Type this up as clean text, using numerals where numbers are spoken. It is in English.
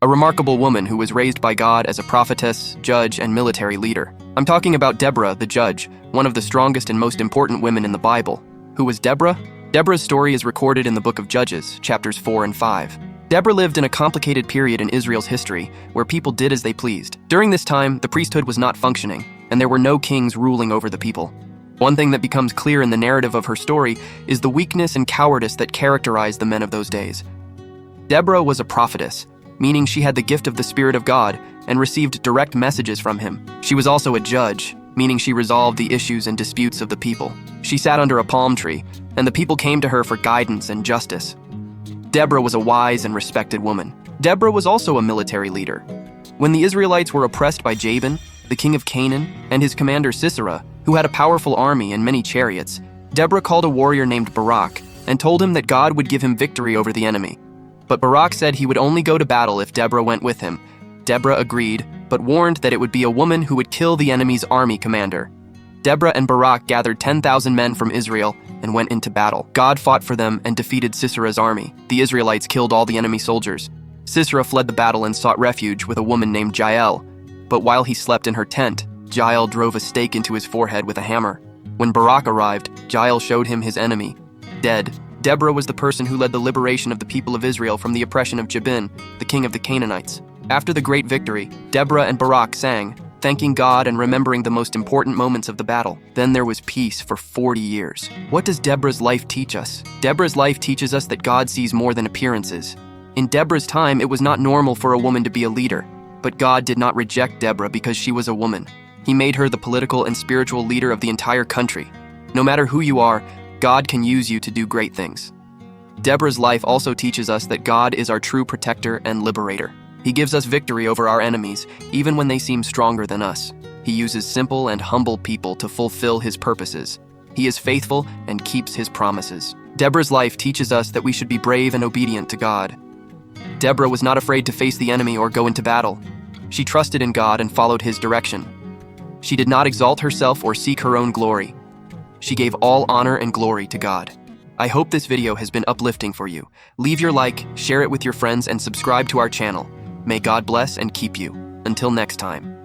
a remarkable woman who was raised by God as a prophetess, judge, and military leader. I'm talking about Deborah, the judge, one of the strongest and most important women in the Bible. Who was Deborah? Deborah's story is recorded in the book of Judges, chapters 4 and 5. Deborah lived in a complicated period in Israel's history where people did as they pleased. During this time, the priesthood was not functioning, and there were no kings ruling over the people. One thing that becomes clear in the narrative of her story is the weakness and cowardice that characterized the men of those days. Deborah was a prophetess, meaning she had the gift of the Spirit of God and received direct messages from him. She was also a judge, meaning she resolved the issues and disputes of the people. She sat under a palm tree, and the people came to her for guidance and justice. Deborah was a wise and respected woman. Deborah was also a military leader. When the Israelites were oppressed by Jabin, the king of Canaan, and his commander Sisera, who had a powerful army and many chariots, Deborah called a warrior named Barak and told him that God would give him victory over the enemy. But Barak said he would only go to battle if Deborah went with him. Deborah agreed, but warned that it would be a woman who would kill the enemy's army commander. Deborah and Barak gathered 10,000 men from Israel and went into battle. God fought for them and defeated Sisera's army. The Israelites killed all the enemy soldiers. Sisera fled the battle and sought refuge with a woman named Jael. But while he slept in her tent, Jael drove a stake into his forehead with a hammer. When Barak arrived, Jael showed him his enemy, dead. Deborah was the person who led the liberation of the people of Israel from the oppression of Jabin, the king of the Canaanites. After the great victory, Deborah and Barak sang, thanking God and remembering the most important moments of the battle. Then there was peace for 40 years. What does Deborah's life teach us? Deborah's life teaches us that God sees more than appearances. In Deborah's time, it was not normal for a woman to be a leader, but God did not reject Deborah because she was a woman. He made her the political and spiritual leader of the entire country. No matter who you are, God can use you to do great things. Deborah's life also teaches us that God is our true protector and liberator. He gives us victory over our enemies, even when they seem stronger than us. He uses simple and humble people to fulfill his purposes. He is faithful and keeps his promises. Deborah's life teaches us that we should be brave and obedient to God. Deborah was not afraid to face the enemy or go into battle. She trusted in God and followed his direction. She did not exalt herself or seek her own glory. She gave all honor and glory to God. I hope this video has been uplifting for you. Leave your like, share it with your friends, and subscribe to our channel. May God bless and keep you. Until next time.